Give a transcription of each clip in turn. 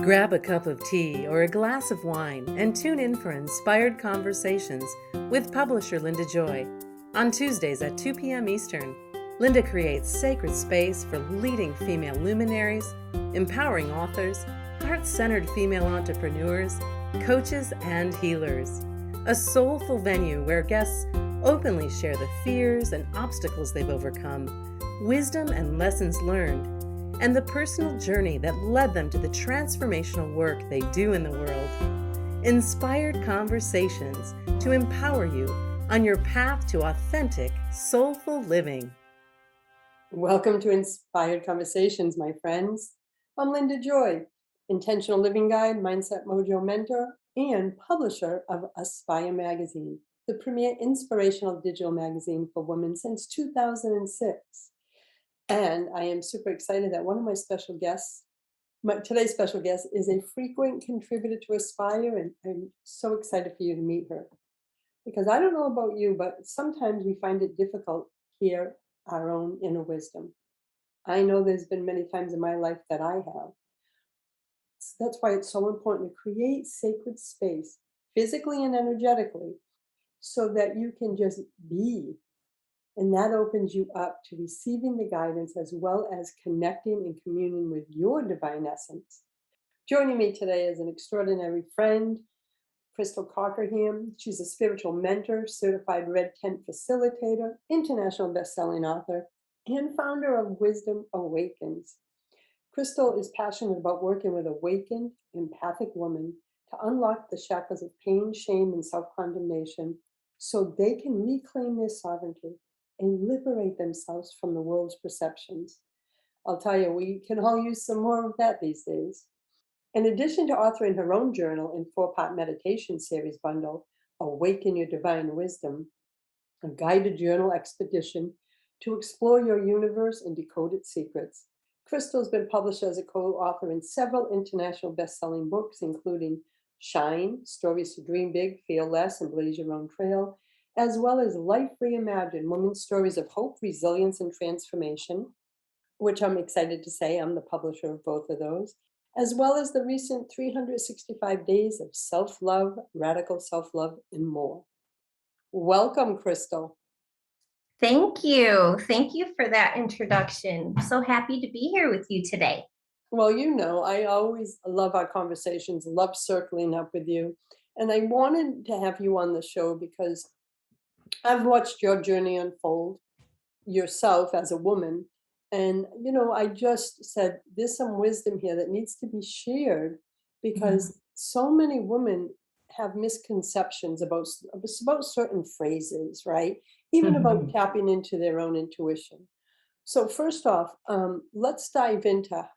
Grab a cup of tea or a glass of wine and tune in for Inspired Conversations with publisher Linda Joy. On Tuesdays at 2 p.m. Eastern, Linda creates sacred space for leading female luminaries, empowering authors, heart-centered female entrepreneurs, coaches, and healers. A soulful venue where guests openly share the fears and obstacles they've overcome, wisdom and lessons learned, and the personal journey that led them to the transformational work they do in the world. Inspired Conversations to empower you on your path to authentic, soulful living. Welcome to Inspired Conversations, my friends. I'm Linda Joy, Intentional Living Guide, Mindset Mojo Mentor, and publisher of Aspire Magazine, the premier inspirational digital magazine for women since 2006. And I am super excited that one of my special guests, today's special guest, is a frequent contributor to Aspire, and I'm so excited for you to meet her. Because I don't know about you, but sometimes we find it difficult to hear our own inner wisdom. I know there's been many times in my life that I have. So that's why it's so important to create sacred space, physically and energetically, so that you can just be. And that opens you up to receiving the guidance as well as connecting and communing with your divine essence. Joining me today is an extraordinary friend, Crystal Cockerham. She's a spiritual mentor, certified Red Tent Facilitator, international bestselling author, and founder of Wisdom Awakens. Crystal is passionate about working with awakened, empathic women to unlock the shackles of pain, shame, and self-condemnation so they can reclaim their sovereignty and liberate themselves from the world's perceptions. I'll tell you, we can all use some more of that these days. In addition to authoring her own journal and 4-part meditation series bundle, Awaken Your Divine Wisdom, a guided journal expedition to explore your universe and decode its secrets, Crystal's been published as a co-author in several international best-selling books, including Shine, Stories to Dream Big, Feel Less, and Blaze Your Own Trail, as well as Life Reimagined, Women's Stories of Hope, Resilience, and Transformation, which I'm excited to say I'm the publisher of both of those, as well as the recent 365 Days of Self-Love, Radical Self-Love, and more. Welcome, Crystal. Thank you. Thank you for that introduction. I'm so happy to be here with you today. Well, you know, I always love our conversations, love circling up with you. And I wanted to have you on the show because I've watched your journey unfold yourself as a woman. And, you know, I just said, there's some wisdom here that needs to be shared because so many women have misconceptions about certain phrases, right? Even about tapping into their own intuition. So first off, let's dive into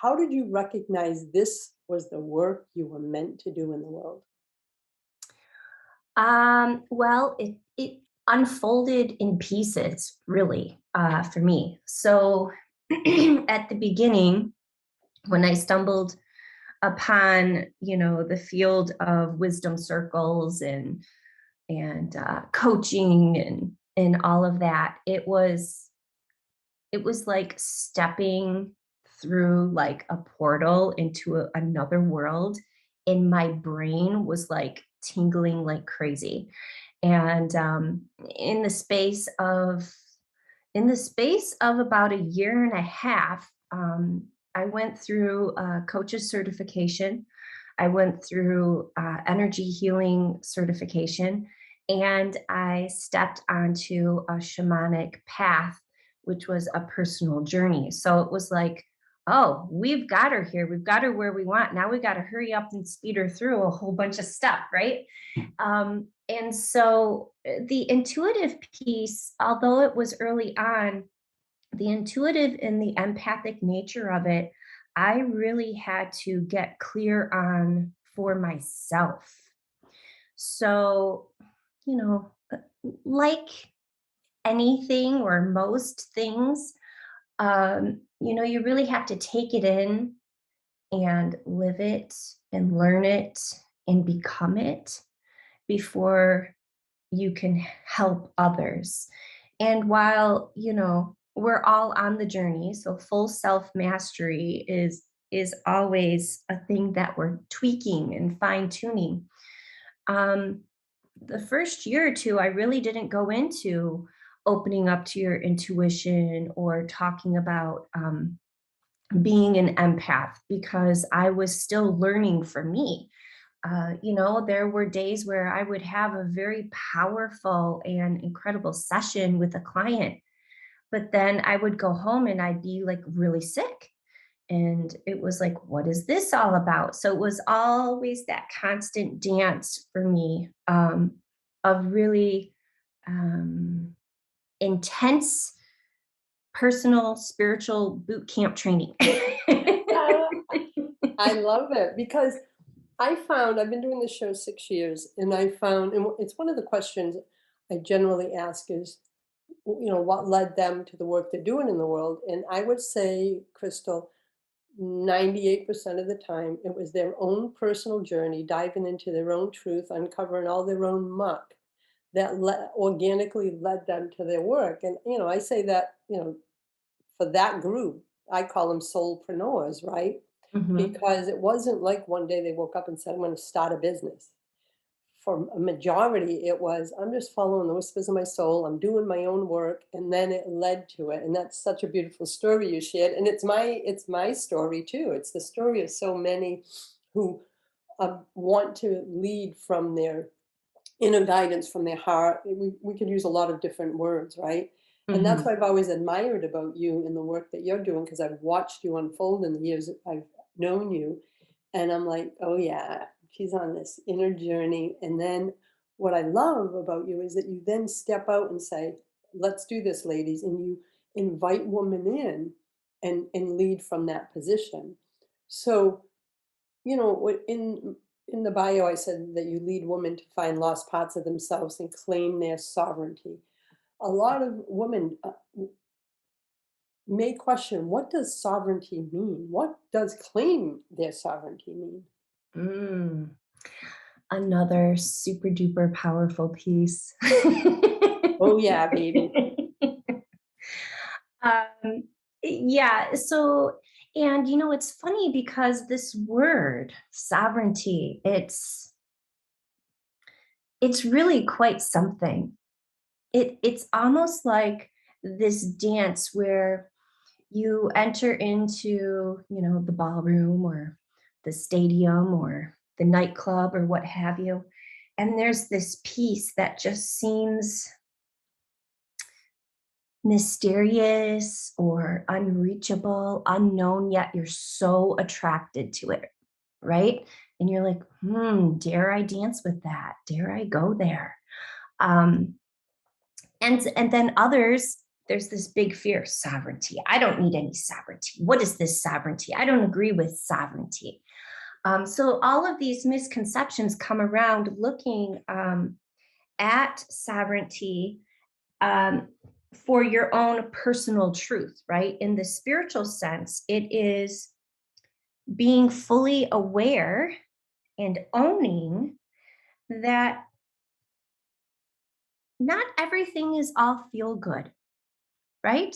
how did you recognize this was the work you were meant to do in the world? Well, it unfolded in pieces, really, for me. So at the beginning, when I stumbled upon, the field of wisdom circles and coaching and all of that, it was like stepping through like a portal into another world, and my brain was like tingling like crazy. And in the space of about a year and a half, I went through a coach's certification. I went through energy healing certification, and I stepped onto a shamanic path, which was a personal journey. So it was like, oh, we've got her here. We've got her where we want. Now we got to hurry up and speed her through a whole bunch of stuff, right? And so the intuitive piece, although it was early on, the intuitive and the empathic nature of it, I really had to get clear on for myself. So, like anything or most things, you really have to take it in and live it and learn it and become it before you can help others. And while, we're all on the journey, so full self-mastery is is always a thing that we're tweaking and fine tuning. Um, the first year or two, I really didn't go into opening up to your intuition or talking about being an empath because I was still learning for me. There were days where I would have a very powerful and incredible session with a client, but then I would go home and I'd be like really sick. And it was like, what is this all about? So it was always that constant dance for me of really um, intense personal spiritual boot camp training. Uh, I love it because I found I've been doing this show 6 years, and I found, and it's one of the questions I generally ask is, what led them to the work they're doing in the world? And I would say, Crystal, 98% of the time, it was their own personal journey, diving into their own truth, uncovering all their own muck that organically led them to their work. And, I say that, for that group, I call them soulpreneurs, right? Mhm. Because it wasn't like one day they woke up and said, I'm going to start a business. For a majority, it was, I'm just following the whispers of my soul. I'm doing my own work. And then it led to it. And that's such a beautiful story you shared. And it's my story too. It's the story of so many who want to lead from their inner guidance, from their heart. We could use a lot of different words, right? And that's Mhm. what I've always admired about you in the work that you're doing, because I've watched you unfold in the years that I've known you. And I'm like, oh yeah, she's on this inner journey. And then what I love about you is that you then step out and say, let's do this, ladies. And you invite women in and lead from that position. So, in the bio, I said that you lead women to find lost parts of themselves and claim their sovereignty. A lot of women may question, what does sovereignty mean? What does claim their sovereignty mean? Mm. Another super duper powerful piece. Oh yeah, baby. um, yeah. So, and it's funny because this word sovereignty, it's really quite something. It's almost like this dance where you enter into, the ballroom or the stadium or the nightclub or what have you. And there's this piece that just seems mysterious or unreachable, unknown, yet you're so attracted to it, right? And you're like, dare I dance with that? Dare I go there? Um, and then others, there's this big fear, sovereignty. I don't need any sovereignty. What is this sovereignty? I don't agree with sovereignty. So all of these misconceptions come around looking at sovereignty um, for your own personal truth, right? In the spiritual sense, it is being fully aware and owning that not everything is all feel good, right?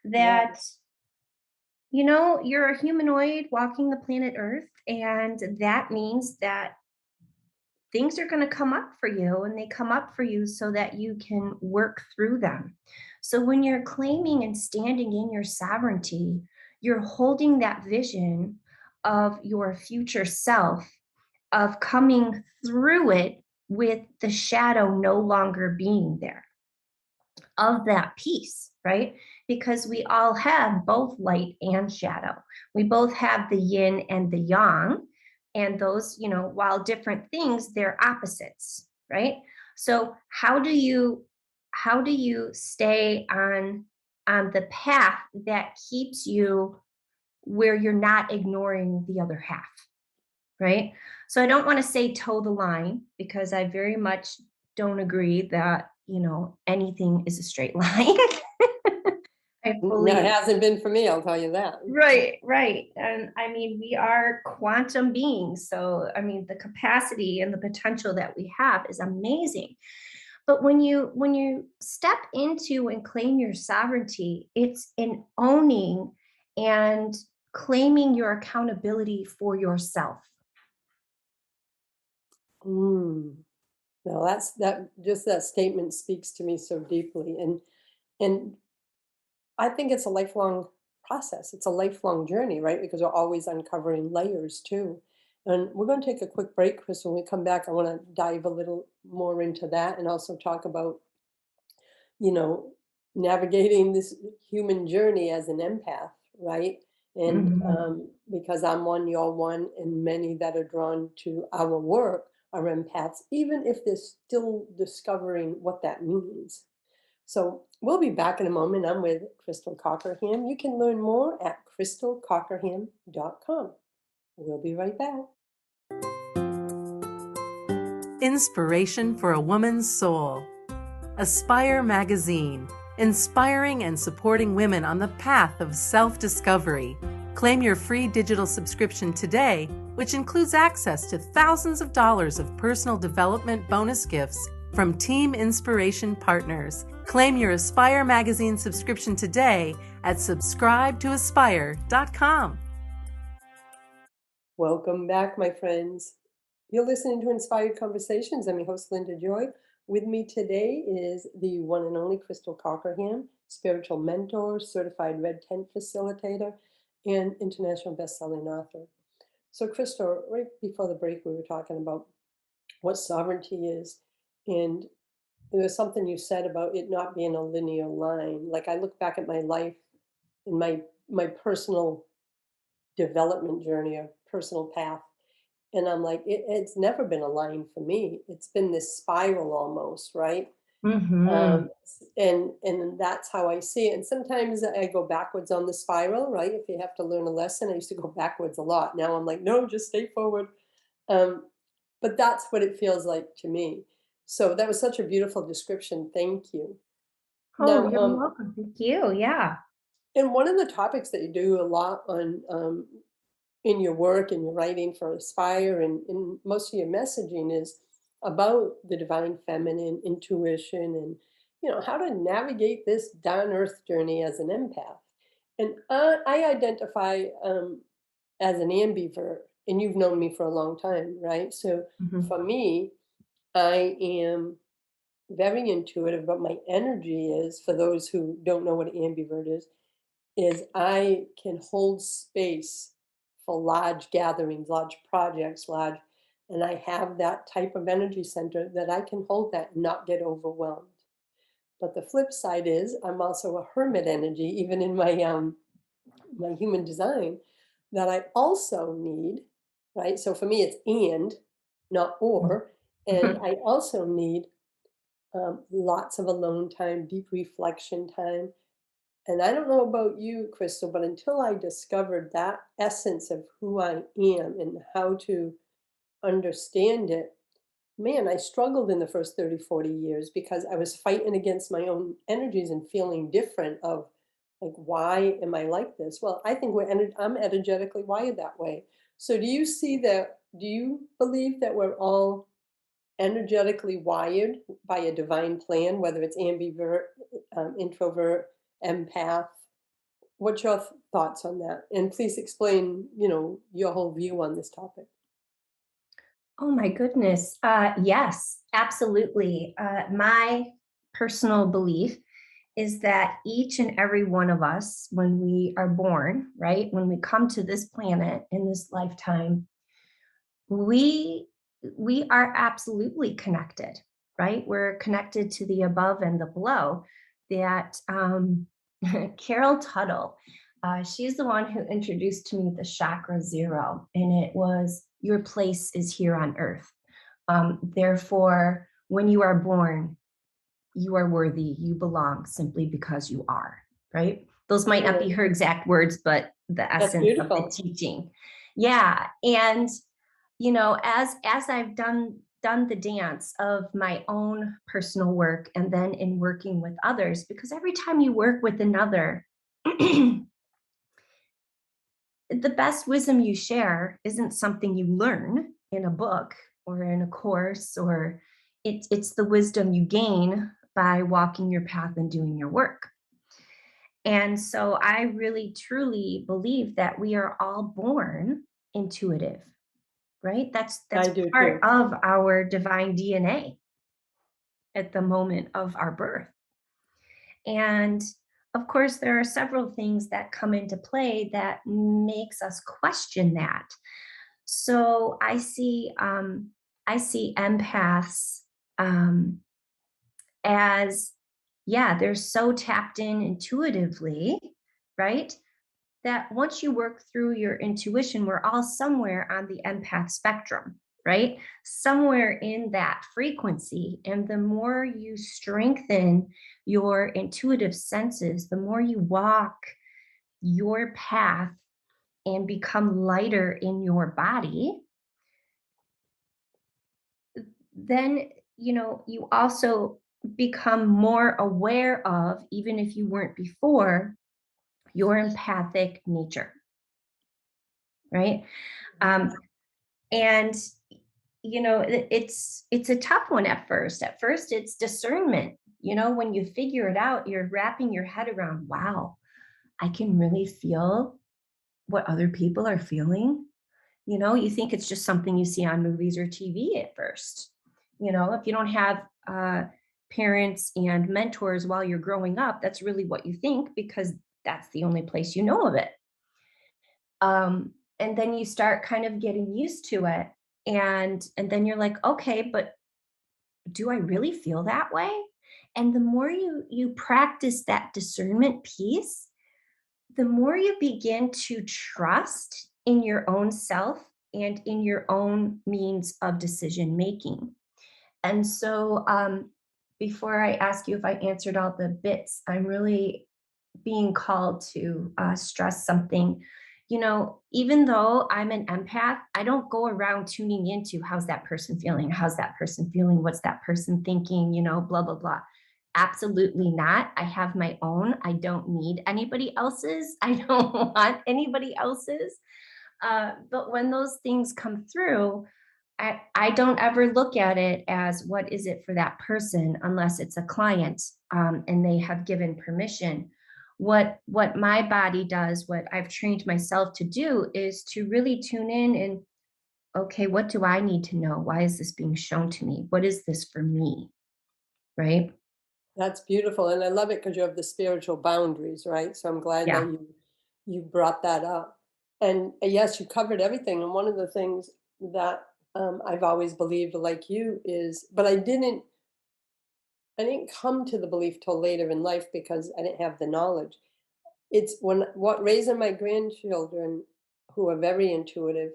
Yeah. That, you're a humanoid walking the planet Earth, and that means that things are going to come up for you, and they come up for you so that you can work through them. So when you're claiming and standing in your sovereignty, you're holding that vision of your future self, of coming through it with the shadow no longer being there, of that piece, right? Because we all have both light and shadow. We both have the yin and the yang. And those, while different things, they're opposites, right? So how do you stay on the path that keeps you where you're not ignoring the other half, right? So I don't want to say toe the line because I very much don't agree that, anything is a straight line. I No, it fully hasn't been for me, I'll tell you that. Right, right. And I mean, we are quantum beings. So, I mean, the capacity and the potential that we have is amazing. But when you step into and claim your sovereignty, it's in owning and claiming your accountability for yourself. Mm. No, that statement speaks to me so deeply. And I think it's a lifelong process. It's a lifelong journey, right? Because we're always uncovering layers too. And we're going to take a quick break, Chris. When we come back, I want to dive a little more into that and also talk about, you know, navigating this human journey as an empath, right? And Mhm. because I'm one, you're one, and many that are drawn to our work are empaths, even if they're still discovering what that means. So we'll be back in a moment. I'm with Crystal Cockerham. You can learn more at crystalcockerham.com. We'll be right back. Inspiration for a Woman's Soul. Aspire Magazine, inspiring and supporting women on the path of self-discovery. Claim your free digital subscription today, which includes access to thousands of dollars of personal development bonus gifts from Team Inspiration partners. Claim your Aspire Magazine subscription today at subscribetoaspire.com. Welcome back, my friends. You're listening to Inspired Conversations. I'm your host, Linda Joy. With me today is the one and only Crystal Cockerham, spiritual mentor, certified Red Tent Facilitator, and international bestselling author. So, Crystal, right before the break, we were talking about what sovereignty is. And there was something you said about it not being a linear line. Like I look back at my life and my personal development journey or personal path, and I'm like, it's never been a line for me. It's been this spiral almost, right? Mhm. And that's how I see it. And sometimes I go backwards on the spiral, right? If you have to learn a lesson, I used to go backwards a lot. Now I'm like, no, just stay forward. Um, but that's what it feels like to me. So that was such a beautiful description. Thank you. Oh, Now, you're welcome. Thank you. Yeah. and one of the topics that you do a lot on in your work and your writing for Aspire and in most of your messaging is about the divine feminine, intuition, and how to navigate this down earth journey as an empath. And I identify as an ambivert, and you've known me for a long time, right? So Mhm. for me, I am very intuitive, but my energy is, for those who don't know what ambivert is I can hold space for large gatherings, large projects, and I have that type of energy center that I can hold that and not get overwhelmed. But the flip side is I'm also a hermit energy, even in my human design, that I also need, right? So for me, it's and, not or. And Mhm. I also need lots of alone time, deep reflection time. And I don't know about you, Crystal, but until I discovered that essence of who I am and how to understand it, man, I struggled in the first 30, 40 years because I was fighting against my own energies and feeling different of like, why am I like this? Well, I think I'm energetically wired that way. So do you believe that we're all energetically wired by a divine plan, whether it's ambivert, introvert, empath? What's your thoughts on that? And please explain, your whole view on this topic. Oh my goodness. Yes, absolutely. My personal belief is that each and every one of us, when we are born, right, when we come to this planet in this lifetime, we we are absolutely connected, right? We're connected to the above and the below. That Carol Tuttle, she's the one who introduced to me the chakra zero, and it was your place is here on earth. Therefore, when you are born, you are worthy, you belong simply because you are, right? Those might not be Right. her exact words, but the That's essence of the beautiful. teaching. Yeah. And as I've done the dance of my own personal work and then in working with others, because every time you work with another, the best wisdom you share isn't something you learn in a book or in a course, or it's the wisdom you gain by walking your path and doing your work. And so I really truly believe that we are all born intuitive, right? That's I do part too. of our divine DNA at the moment of our birth. And of course, there are several things that come into play that makes us question that. So I see empaths um, as, yeah, they're so tapped in intuitively, right? That once you work through your intuition, we're all somewhere on the empath spectrum, right? Somewhere in that frequency. And the more you strengthen your intuitive senses, the more you walk your path and become lighter in your body, then, you also become more aware of, even if you weren't before, your empathic nature, right? Um, and it's a tough one at first. At first it's discernment. When you figure it out, you're wrapping your head around, wow, I can really feel what other people are feeling. You think it's just something you see on movies or TV at first. If you don't have parents and mentors while you're growing up, that's really what you think, because that's the only place you know of it. And then you start kind of getting used to it, and then you're like, okay, but do I really feel that way? And the more you practice that discernment piece, the more you begin to trust in your own self and in your own means of decision making. And so, before I ask you if I answered all the bits, I'm really being called to stress something. Even though I'm an empath, I don't go around tuning into how's that person feeling? How's that person feeling? What's that person thinking? Blah, blah, blah. Absolutely not. I have my own. I don't need anybody else's. I don't want anybody else's. But when those things come through, I don't ever look at it as what is it for that person, unless it's a client, and they have given permission. What my body does, what I've trained myself to do, is to really tune in and, okay, what do I need to know? Why is this being shown to me? What is this for me? Right? That's beautiful, and I love it because you have the spiritual boundaries, right? So I'm glad that Yeah. you brought that up. And yes, you covered everything. And one of the things that I've always believed, like you, is, but I didn't come to the belief till later in life because I didn't have the knowledge. It's when what raising my grandchildren, who are very intuitive,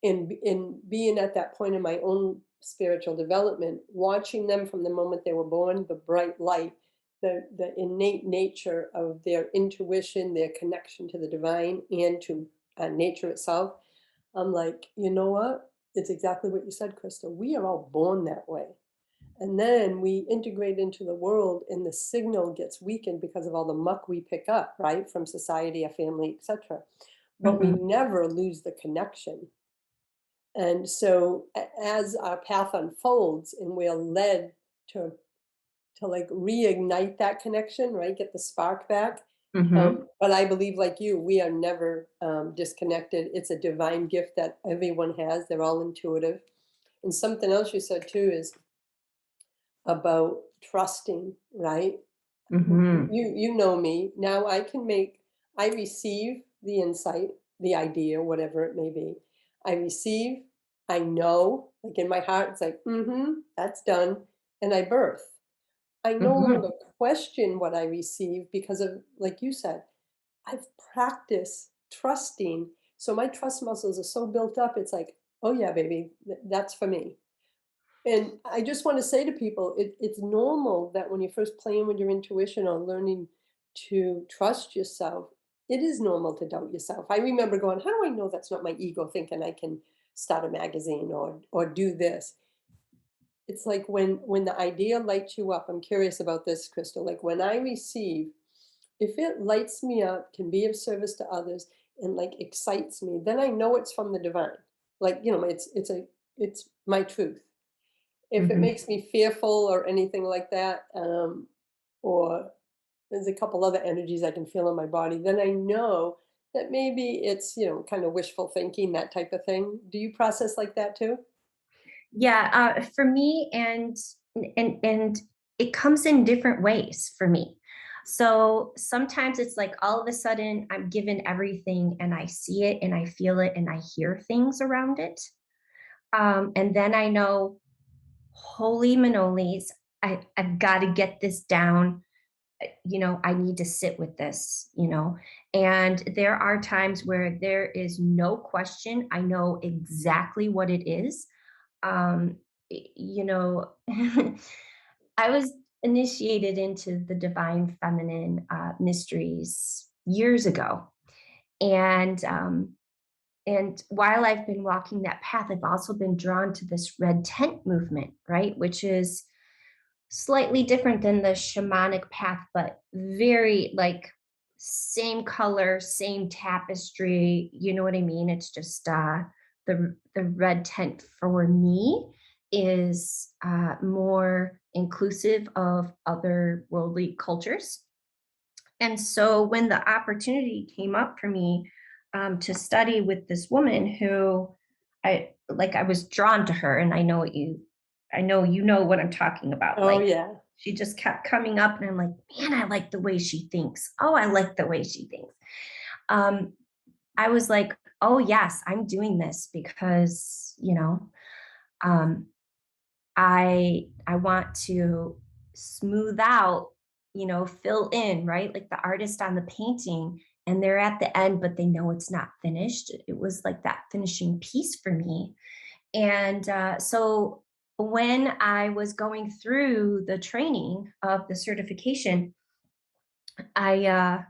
in being at that point in my own spiritual development, watching them from the moment they were born, the bright light, the innate nature of their intuition, their connection to the divine and to nature itself. I'm like, you know what? It's exactly what you said, Crystal. We are all born that way. And then we integrate into the world, and the signal gets weakened because of all the muck we pick up, right, from society, a family, etc. But we Mhm. never lose the connection. And so as our path unfolds and we're led to like reignite that connection, right? Get the spark back. Mhm. But I believe, like you, we are never disconnected. It's a divine gift that everyone has. They're all intuitive. And something else you said too is about trusting, right? Mhm. You know me. Now I receive the insight, the idea, whatever it may be. I receive, I know, like in my heart, it's like, mm-hmm, that's done. And I birth. I no longer Mhm. question what I receive because of, like you said, I've practiced trusting. So my trust muscles are so built up. It's like, oh yeah, baby, that's for me. And I just want to say to people, it's normal that when you're first playing with your intuition or learning to trust yourself, it is normal to doubt yourself. I remember going, how do I know that's not my ego thinking I can start a magazine or do this? It's like when the idea lights you up. I'm curious about this, Crystal. Like when I receive, if it lights me up, can be of service to others, and like excites me, then I know it's from the divine. Like, it's my truth. If it Mhm. makes me fearful or anything like that, or there's a couple other energies I can feel in my body, then I know that maybe it's, kind of wishful thinking, that type of thing. Do you process like that too? Yeah, for me, and it comes in different ways for me. So sometimes it's like all of a sudden I'm given everything and I see it and I feel it and I hear things around it. And then I know, holy manoles, I've got to get this down. I need to sit with this. And there are times where there is no question. I know exactly what it is. um I was initiated into the divine feminine mysteries years ago, and while I've been walking that path, I've also been drawn to this red tent movement, right, which is slightly different than the shamanic path, but very like same color, same tapestry. You know what I mean? It's just the red tent for me is more inclusive of other worldly cultures. And so when the opportunity came up for me to study with this woman who I was drawn to her, and I know you know what I'm talking about. Oh, Like yeah. she just kept coming up, and I'm like, man, I like the way she thinks. Oh, I like the way she thinks. Um, I was like, oh yes, I'm doing this because um, I want to smooth out, fill in, right? Like the artist on the painting, and they're at the end, but they know it's not finished. It was like that finishing piece for me. And so when I was going through the training of the certification, I uh,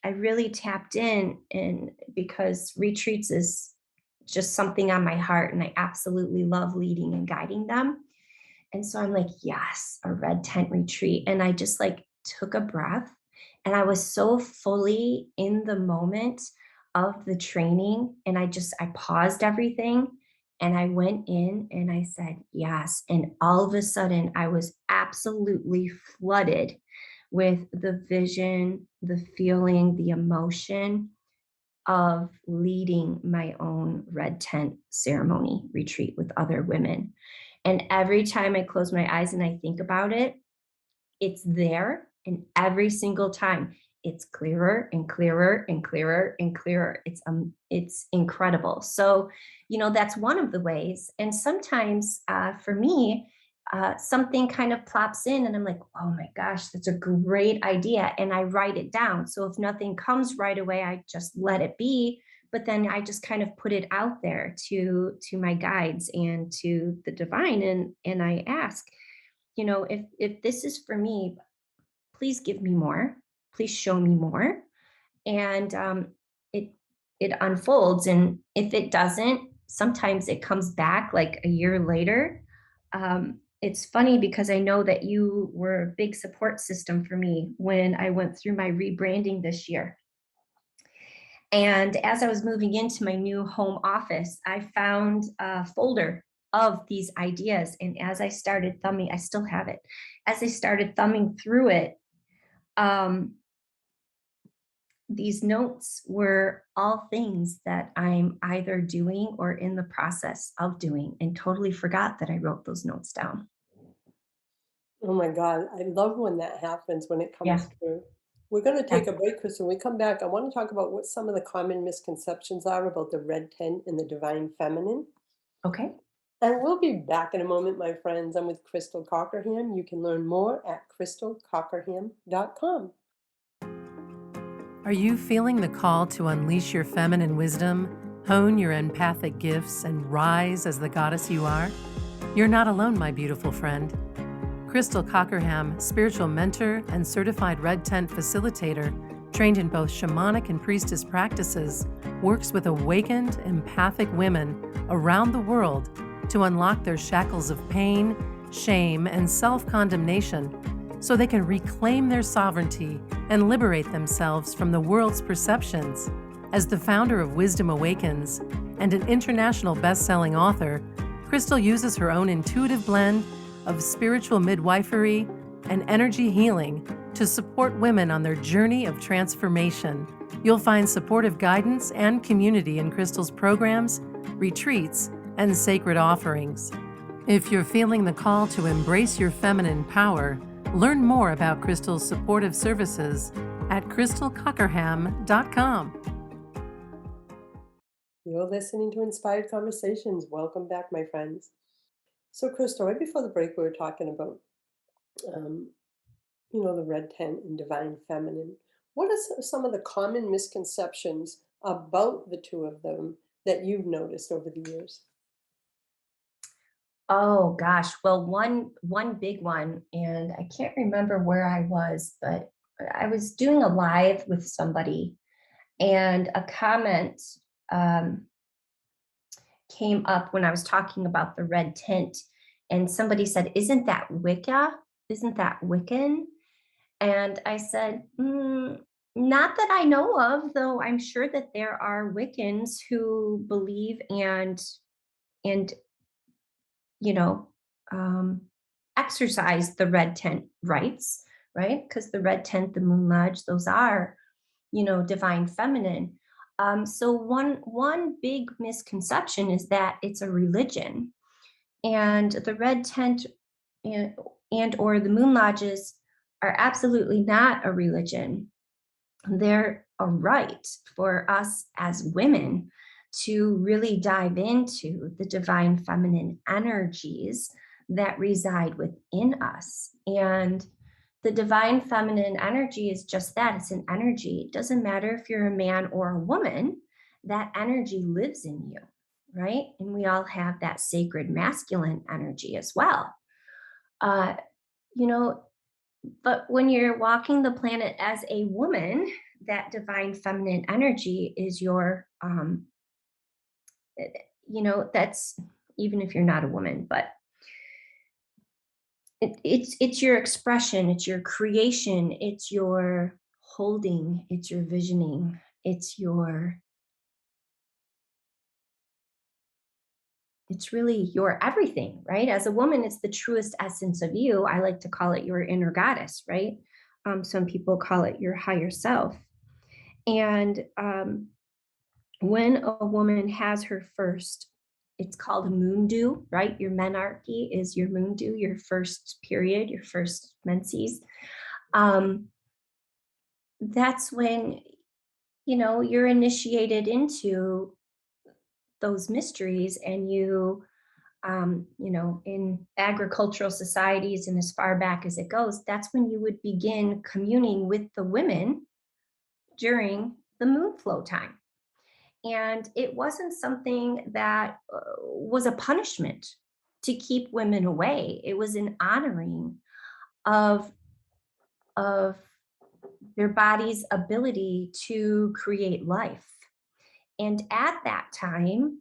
I really tapped in, and because retreats is just something on my heart, and I absolutely love leading and guiding them. And so I'm like, yes, a red tent retreat. And I just like took a breath, and I was so fully in the moment of the training. And I paused everything and I went in and I said, yes. And all of a sudden I was absolutely flooded with the vision, the feeling, the emotion of leading my own red tent ceremony retreat with other women. And every time I close my eyes and I think about it, it's there. And every single time it's clearer and clearer and clearer and clearer. It's incredible. So, that's one of the ways. And sometimes for me, something kind of plops in and I'm like, oh my gosh, that's a great idea. And I write it down. So if nothing comes right away, I just let it be. But then I just kind of put it out there to my guides and to the divine. And I ask, if this is for me, please give me more. Please show me more. And it it unfolds. And if it doesn't, sometimes it comes back like a year later. It's funny because I know that you were a big support system for me when I went through my rebranding this year. And as I was moving into my new home office, I found a folder of these ideas. And as I started thumbing, I still have it. As I started thumbing through it, um, these notes were all things that I'm either doing or in the process of doing, and totally forgot that I wrote those notes down. Oh my God. I love when that happens, when it Yeah. comes through. We're going to Yeah. take a break, Chris. When we come back, I want to talk about what some of the common misconceptions are about the red tent and the divine feminine. Okay. And we'll be back in a moment, my friends. I'm with Crystal Cockerham. You can learn more at crystalcockerham.com. Are you feeling the call to unleash your feminine wisdom, hone your empathic gifts, and rise as the goddess you are? You're not alone, my beautiful friend. Crystal Cockerham, spiritual mentor and certified Red Tent Facilitator, trained in both shamanic and priestess practices, works with awakened, empathic women around the world to unlock their shackles of pain, shame, and self-condemnation so they can reclaim their sovereignty and liberate themselves from the world's perceptions. As the founder of Wisdom Awakens and an international best-selling author, Crystal uses her own intuitive blend of spiritual midwifery and energy healing to support women on their journey of transformation. You'll find supportive guidance and community in Crystal's programs, retreats, and sacred offerings. If you're feeling the call to embrace your feminine power, learn more about Crystal's supportive services at crystalcockerham.com. You're listening to Inspired Conversations. Welcome back, my friends. So, Crystal, right before the break, we were talking about, the red tent and divine feminine. What are some of the common misconceptions about the two of them that you've noticed over the years? Oh gosh. Well, one big one, and I can't remember where I was, but I was doing a live with somebody, and a comment um, came up when I was talking about the red tent, and somebody said, "Isn't that Wicca? Isn't that Wiccan?" And I said, "Not that I know of, though I'm sure that there are Wiccans who believe and you know, um, exercise the red tent rights, right? Because the red tent, the moon lodge, those are, divine feminine. So one big misconception is that it's a religion, and the red tent and, and or the moon lodges are absolutely not a religion. They're a right for us as women to really dive into the divine feminine energies that reside within us. And the divine feminine energy is just that, it's an energy. It doesn't matter if you're a man or a woman, that energy lives in you, right? And we all have that sacred masculine energy as well. Uh, you know, but when you're walking the planet as a woman, that divine feminine energy is your, that's even if you're not a woman, but it's your expression, it's your creation, it's your holding, it's your visioning, it's really your everything, right? As a woman, it's the truest essence of you. I like to call it your inner goddess, right? Some people call it your higher self. And when a woman has her first, it's called a moon dew, right? Your menarche is your moon dew, your first period, your first menses. Um, that's when, you're initiated into those mysteries, and in agricultural societies and as far back as it goes, that's when you would begin communing with the women during the moon flow time. And it wasn't something that was a punishment to keep women away. It was an honoring of of their body's ability to create life. And at that time,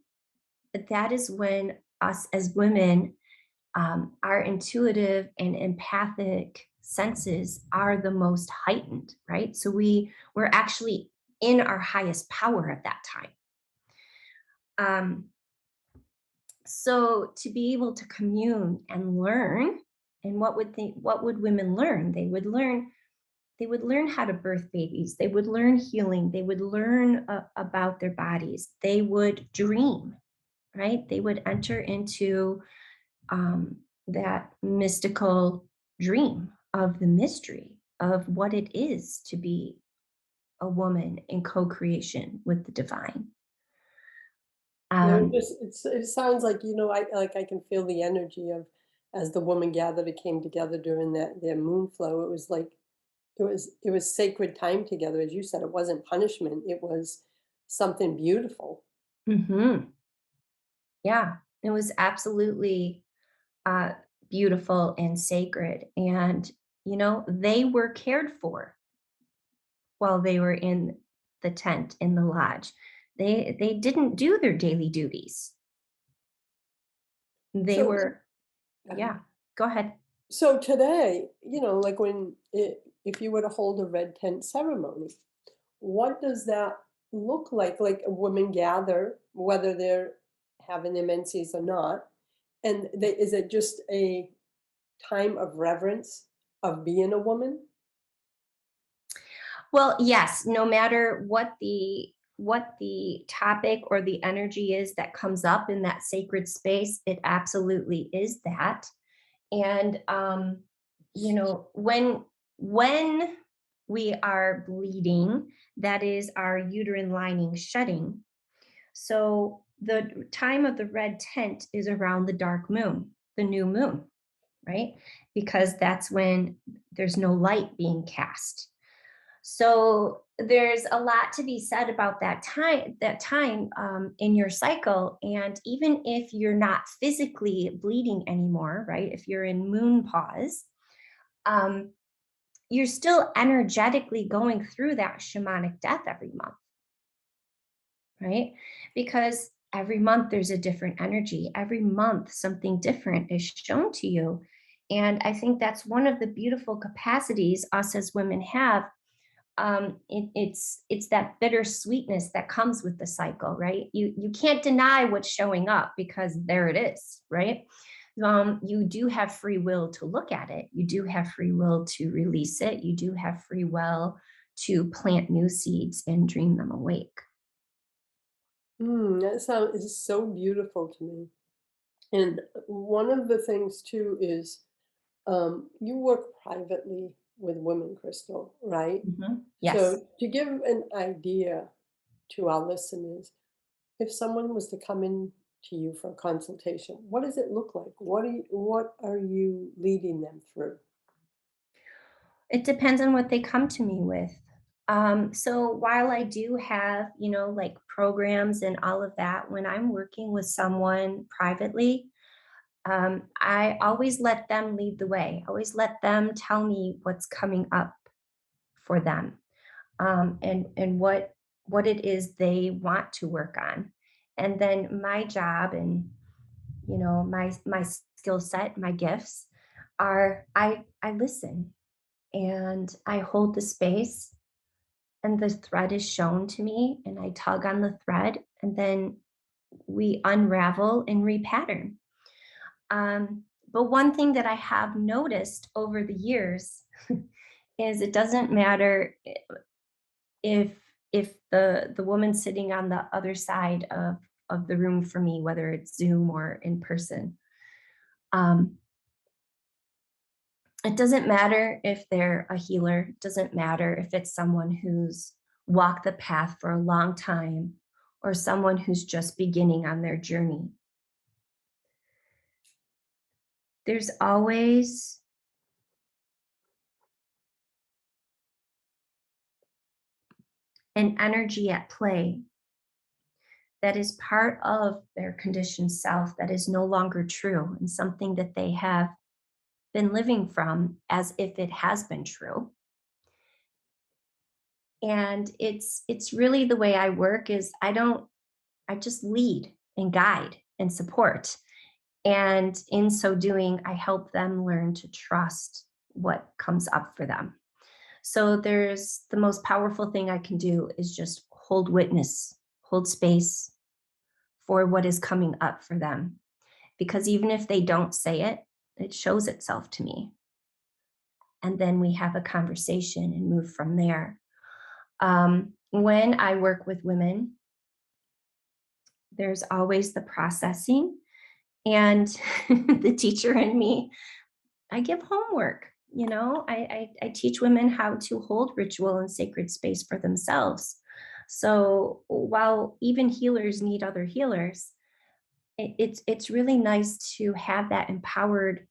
that is when us as women, our intuitive and empathic senses are the most heightened, right? So we're actually in our highest power at that time. Um, so to be able to commune and learn, and what would women learn? They would learn how to birth babies, they would learn healing, they would learn about their bodies, they would dream, right? They would enter into that mystical dream of the mystery of what it is to be a woman in co-creation with the divine. It um, just it sounds like, I can feel the energy of, as the woman gathered and came together during that their moon flow. It was like it was sacred time together. As you said, it wasn't punishment. It was something beautiful. mhm. Yeah, it was absolutely uh, beautiful and sacred. And, they were cared for while they were in the tent, in the lodge. They didn't do their daily duties. They So, were, uh, yeah, go ahead. so today, like if you were to hold a red tent ceremony, what does that look like? Like a women gather, whether they're having their menses or not, and is it just a time of reverence of being a woman? Well, yes, no matter what the topic or the energy is that comes up in that sacred space, it absolutely is that. And when we are bleeding, that is our uterine lining shedding. So the time of the red tent is around the dark moon, the new moon, right? Because that's when there's no light being cast. So there's a lot to be said about that time in your cycle. And even if you're not physically bleeding anymore, right? If you're in moon pause, um, you're still energetically going through that shamanic death every month, right? Because every month there's a different energy. Every month something different is shown to you. And I think that's one of the beautiful capacities us as women have. It's that bittersweetness that comes with the cycle, right? You can't deny what's showing up because there it is, right? You do have free will to look at it. You do have free will to release it. You do have free will to plant new seeds and dream them awake. That sound is so beautiful to me. And one of the things too is you work privately with women, Crystal, right? Yes. So to give an idea to our listeners, if someone was to come in to you for a consultation, what does it look like? What are you leading them through? It depends on what they come to me with. So while I do have, like programs and all of that, when I'm working with someone privately, I always let them lead the way. Always let them tell me what's coming up for them, and what it is they want to work on. And then my job and my skill set, my gifts are I listen and I hold the space, and the thread is shown to me and I tug on the thread, and then we unravel and repattern. But one thing that I have noticed over the years is it doesn't matter if the woman sitting on the other side of the room for me, whether it's Zoom or in person. Um, it doesn't matter if they're a healer. It doesn't matter if it's someone who's walked the path for a long time or someone who's just beginning on their journey. There's always an energy at play that is part of their conditioned self that is no longer true, and something that they have been living from as if it has been true. And it's really the way I work is I just lead and guide and support. And in so doing, I help them learn to trust what comes up for them. So there's the most powerful thing I can do is just hold witness, hold space for what is coming up for them. Because even if they don't say it, it shows itself to me. And then we have a conversation and move from there. When I work with women, there's always the processing, and the teacher in me, I give homework. I teach women how to hold ritual and sacred space for themselves. So while even healers need other healers, it's really nice to have that empowered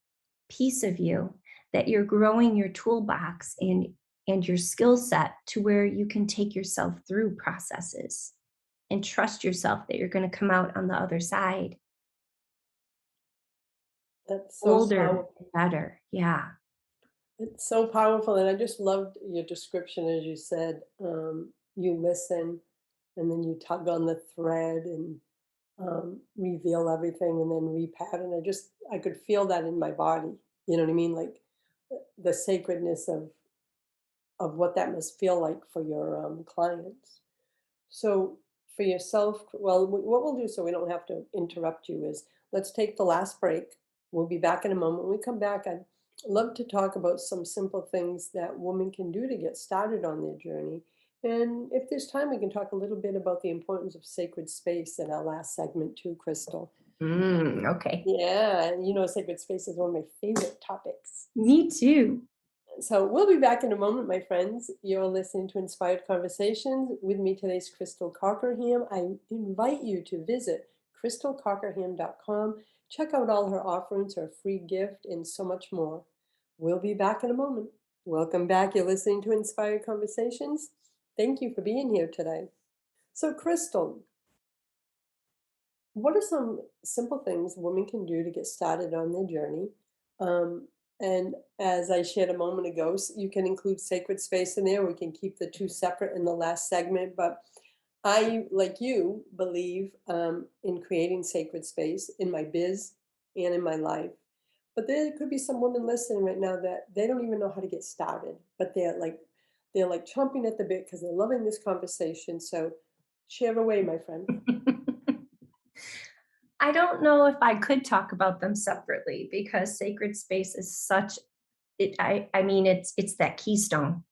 piece of you, that you're growing your toolbox and your skill set to where you can take yourself through processes and trust yourself that you're going to come out on the other side That's so older powerful. and better. Yeah. It's so powerful, and I just loved your description as you said, you listen, and then you tug on the thread and reveal everything, and then repattern. I could feel that in my body. You know what I mean? Like the sacredness of what that must feel like for your clients. So for yourself, well, what we'll do so we don't have to interrupt you is let's take the last break. We'll be back in a moment. When we come back, Love to talk about some simple things that women can do to get started on their journey. And if there's time, we can talk a little bit about the importance of sacred space in our last segment, too, Crystal. Okay. Yeah, and sacred space is one of my favorite topics. Me too. So we'll be back in a moment, my friends. You're listening to Inspired Conversations. With me today is Crystal Cockerham. I invite you to visit crystalcockerham.com. Check out all her offerings, her free gift, and so much more. We'll be back in a moment. Welcome back. You're listening to Inspired Conversations. Thank you for being here today. So, Crystal, what are some simple things women can do to get started on their journey? And as I shared a moment ago, you can include sacred space in there. We can keep the two separate in the last segment. But I, like you, believe in creating sacred space in my biz and in my life. But there could be some women listening right now that they don't even know how to get started, but they're like chomping at the bit because they're loving this conversation. So share away, my friend. I don't know if I could talk about them separately because sacred space is such I mean it's that keystone,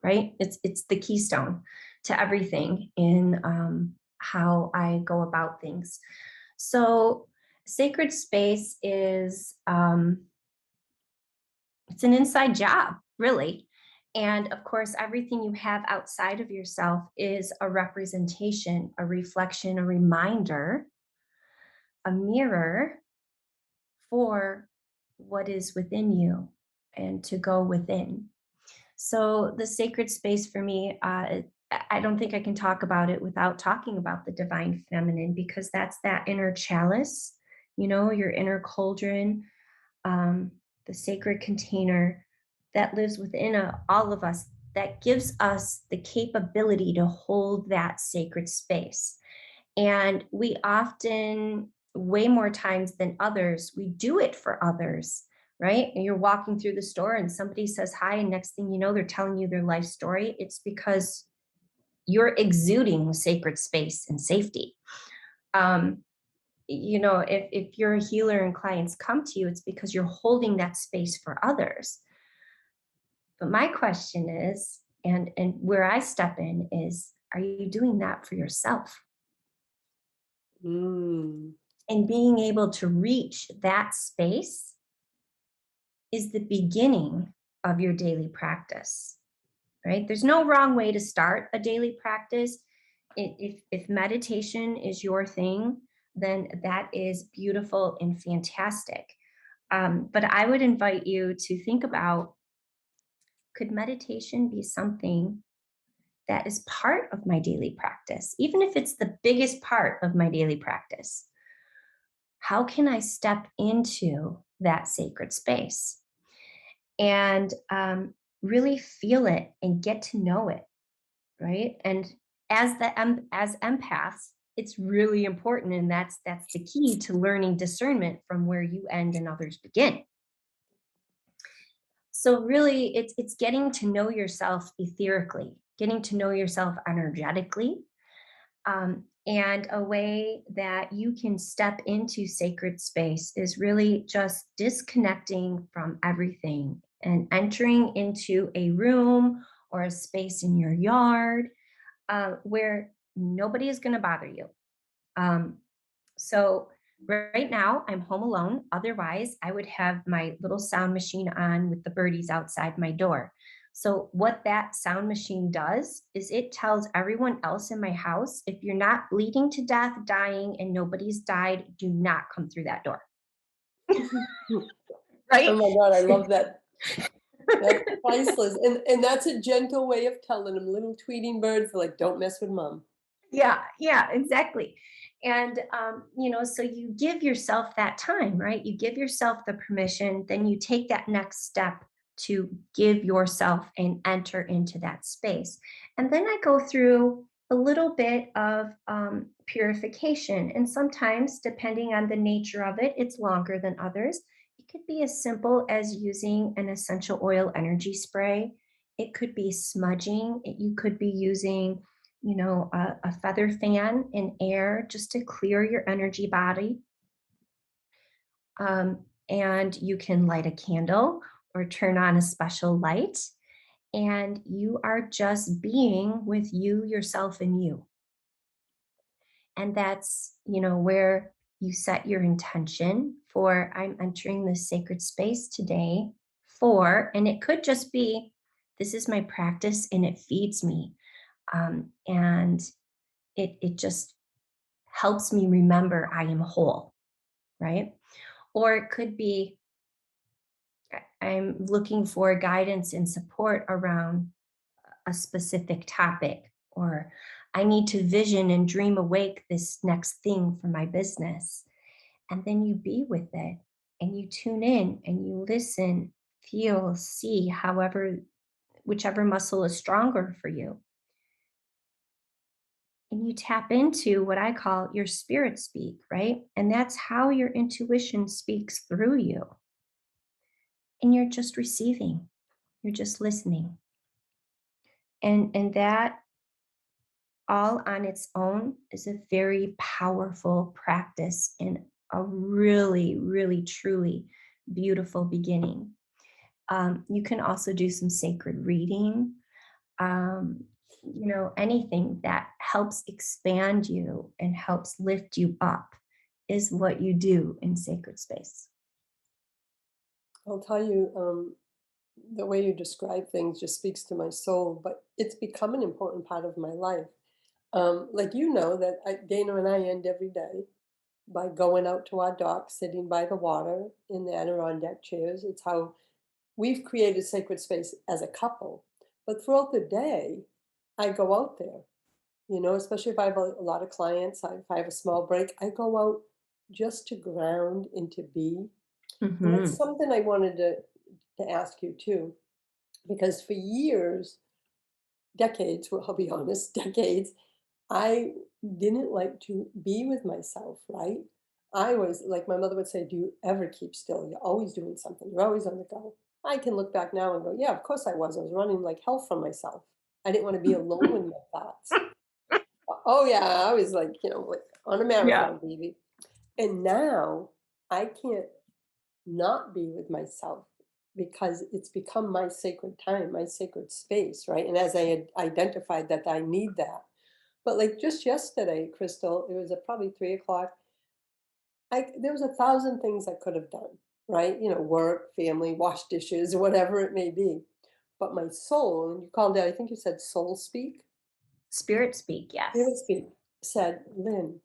right? It's the keystone to everything in how I go about things. So sacred space is it's an inside job, really. And of course, everything you have outside of yourself is a representation, a reflection, a reminder, a mirror for what is within you and to go within. So, the sacred space for me, I don't think I can talk about it without talking about the divine feminine because that's that inner chalice, your inner cauldron, um, the sacred container that lives within all of us that gives us the capability to hold that sacred space. And we often, way more times than others, we do it for others, right? And you're walking through the store and somebody says hi, and next thing you know, they're telling you their life story. It's because you're exuding sacred space and safety. Um, if you're a healer and clients come to you, it's because you're holding that space for others. But my question is, and where I step in is, are you doing that for yourself? Mm. And being able to reach that space is the beginning of your daily practice, right? There's no wrong way to start a daily practice. If meditation is your thing, then that is beautiful and fantastic. But I would invite you to think about, could meditation be something that is part of my daily practice, even if it's the biggest part of my daily practice? How can I step into that sacred space and really feel it and get to know it, right? And as empaths, it's really important, and that's the key to learning discernment from where you end and others begin. So really, it's getting to know yourself etherically, getting to know yourself energetically, and a way that you can step into sacred space is really just disconnecting from everything and entering into a room or a space in your yard where nobody is going to bother you. Um, so right now I'm home alone. Otherwise, I would have my little sound machine on with the birdies outside my door. So what that sound machine does is it tells everyone else in my house, if you're not bleeding to death, dying, and nobody's died, do not come through that door. Oh Right? my God, I love that. That's priceless. And that's a gentle way of telling them, little tweeting birds, like, don't mess with mom. Yeah, exactly. And so you give yourself that time, right? You give yourself the permission, then you take that next step to give yourself and enter into that space. And then I go through a little bit of purification. And sometimes, depending on the nature of it, it's longer than others. It could be as simple as using an essential oil energy spray. It could be smudging. You could be using a feather fan in air just to clear your energy body. And you can light a candle, or turn on a special light, and you are just being with you, yourself, and you. And that's, where you set your intention for, I'm entering this sacred space today for, and it could just be, this is my practice and it feeds me. And it just helps me remember I am whole, right? Or it could be, I'm looking for guidance and support around a specific topic, or I need to vision and dream awake this next thing for my business. And then you be with it and you tune in and you listen, feel, see, however, whichever muscle is stronger for you. And you tap into what I call your spirit speak, right? And that's how your intuition speaks through you. And you're just receiving, you're just listening. And that all on its own is a very powerful practice and a really, really, truly beautiful beginning. You can also do some sacred reading, anything that helps expand you and helps lift you up is what you do in sacred space. I'll tell you, the way you describe things just speaks to my soul, but it's become an important part of my life. Like that Dana and I end every day by going out to our dock, sitting by the water in the Adirondack chairs. It's how we've created sacred space as a couple. But throughout the day, I go out there, especially if I have a lot of clients, if I have a small break, I go out just to ground and to be. And that's Hmm. something I wanted to ask you too, because for years, decades, well, I'll be honest, decades, I didn't like to be with myself, right? I was like my mother would say, "Do you ever keep still? You're always doing something. You're always on the go." I can look back now and go, "Yeah, of course I was. I was running like hell from myself. I didn't want to be alone with my thoughts." Oh yeah, I was like on a Yeah. marathon, baby. And now I can't not be with myself because it's become my sacred time, my sacred space, right? And as I had identified that I need that. But like just yesterday, Crystal, it was at probably 3 o'clock. There was 1,000 things I could have done, right? Work, family, wash dishes, whatever it may be. But my soul, and you called it, I think you said soul speak, Spirit speak, spirit yes. speak, said, Lynn,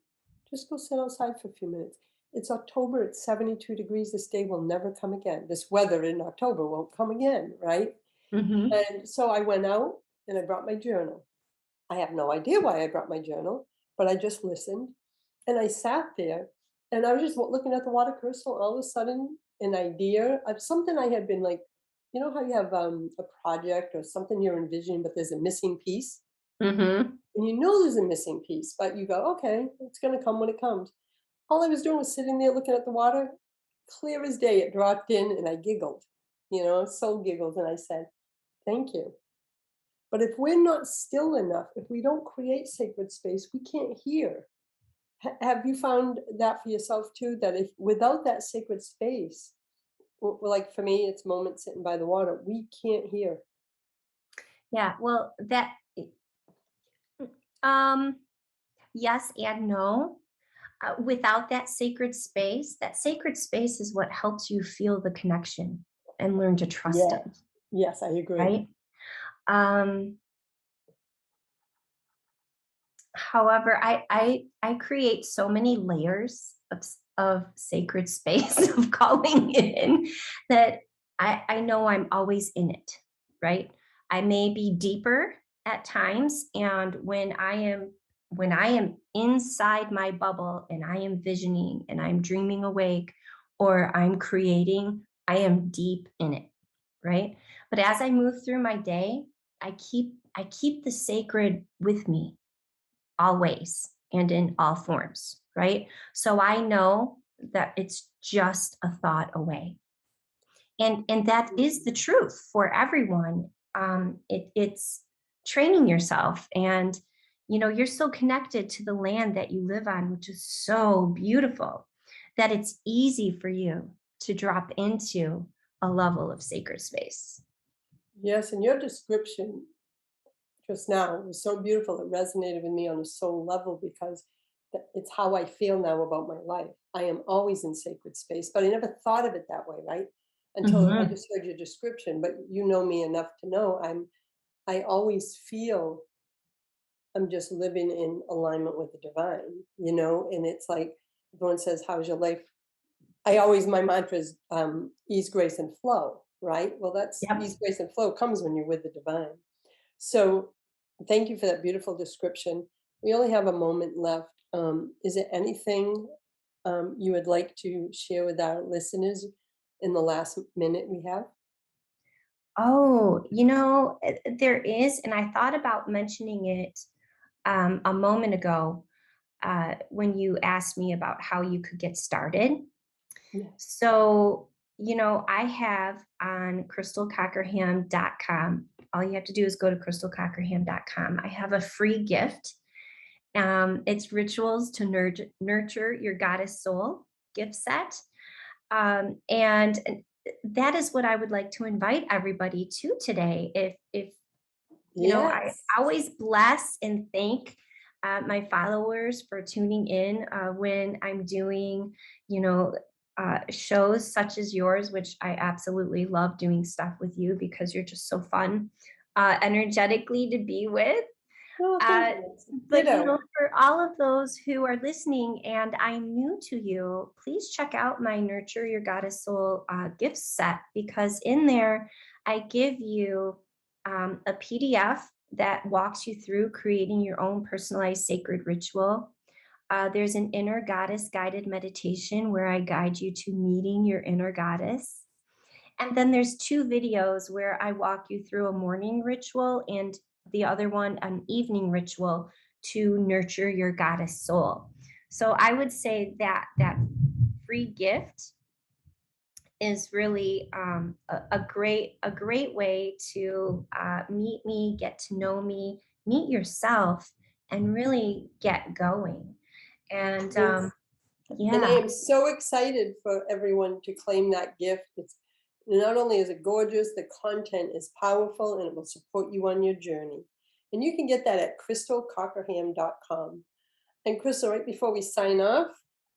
just go sit outside for a few minutes. It's October, it's 72 degrees. This day will never come again. This weather in October won't come again, right? Hmm. And so I went out and I brought my journal. I have no idea why I brought my journal, but I just listened and I sat there and I was just looking at the water crystal. All of a sudden, an idea of something I had been like, how you have a project or something you're envisioning, but there's a missing piece. Hmm. And there's a missing piece, but you go, okay, it's going to come when it comes. All I was doing was sitting there looking at the water. Clear as day, it dropped in and I giggled, soul giggled. And I said, thank you. But if we're not still enough, if we don't create sacred space, we can't hear. Have you found that for yourself too? That if without that sacred space, like for me, it's moments sitting by the water, we can't hear. Yeah, well, um, yes and no. Without that sacred space is what helps you feel the connection and learn to trust Yeah. it, Yes, I agree. right? Um, However, I create so many layers of sacred space of calling in that I know I'm always in it, right? I may be deeper at times, and when I am inside my bubble and I am visioning and I'm dreaming awake or I'm creating, I am deep in it, right? But as I move through my day, I keep the sacred with me always and in all forms, right? So I know that it's just a thought away. And that is the truth for everyone. It's training yourself, and you're so connected to the land that you live on, which is so beautiful that it's easy for you to drop into a level of sacred space. Yes, and your description just now was so beautiful. It resonated with me on a soul level because it's how I feel now about my life. I am always in sacred space, but I never thought of it that way, right? Until I Mhm. just heard your description. But you know me enough to know I always feel I'm just living in alignment with the divine, and it's like everyone says, how's your life? My mantra is ease, grace, and flow, right? Well, that's Yep. ease, grace, and flow comes when you're with the divine. So thank you for that beautiful description. We only have a moment left. Is there anything you would like to share with our listeners in the last minute we have? Oh, there is, and I thought about mentioning it a moment ago when you asked me about how you could get started. Yes. So, I have on crystalcockerham.com. All you have to do is go to crystalcockerham.com. I have a free gift. It's Rituals to Nurture Your Goddess Soul gift set. And that is what I would like to invite everybody to today. If I Yes. always bless and thank my followers for tuning in when I'm doing, you know, shows such as yours, which I absolutely love doing stuff with you because you're just so fun, energetically to be with. Oh, thank Uh, you, Nancy. but Ditto. for all of those who are listening and I'm new to you, please check out my Nurture Your Goddess Soul gift set because in there I give you a PDF that walks you through creating your own personalized sacred ritual. There's an inner goddess guided meditation where I guide you to meeting your inner goddess. And then there's two videos where I walk you through a morning ritual and the other one, an evening ritual to nurture your goddess soul. So I would say that that free gift is really a great way to meet me, get to know me, meet yourself, and really get going. And Yes. And I yeah, am so excited for everyone to claim that gift. It's not only is it gorgeous, the content is powerful and it will support you on your journey. And you can get that at crystalcockerham.com. And Crystal, right before we sign off,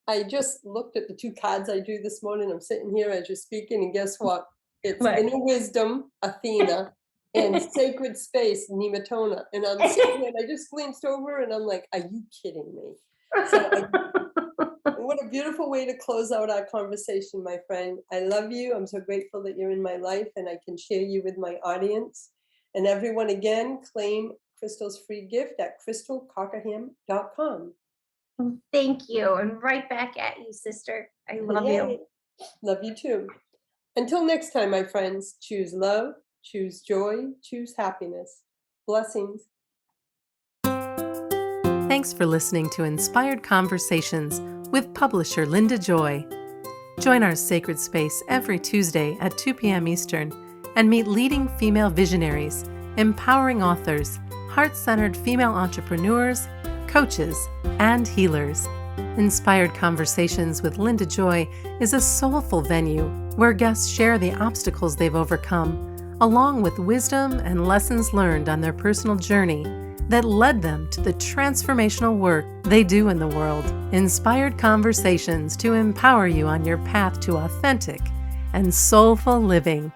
I just looked at the two cards I do this morning. I'm sitting here as you're speaking, and guess what? It's but Inner Wisdom, Athena, and Sacred Space, Nematona. And I'm sitting here and I just glanced over and I'm like, are you kidding me? So what a beautiful way to close out our conversation, my friend. I love you. I'm so grateful that you're in my life and I can share you with my audience. And everyone, again, claim Crystal's free gift at crystalcockerham.com. Thank you. And right back at you, sister. I love you. Yay. Love you too. Until next time, my friends, choose love, choose joy, choose happiness. Blessings. Thanks for listening to Inspired Conversations with publisher Linda Joy. Join our sacred space every Tuesday at 2 p.m. Eastern and meet leading female visionaries, empowering authors, heart-centered female entrepreneurs, coaches, and healers. Inspired Conversations with Linda Joy is a soulful venue where guests share the obstacles they've overcome, along with wisdom and lessons learned on their personal journey that led them to the transformational work they do in the world. Inspired Conversations to empower you on your path to authentic and soulful living.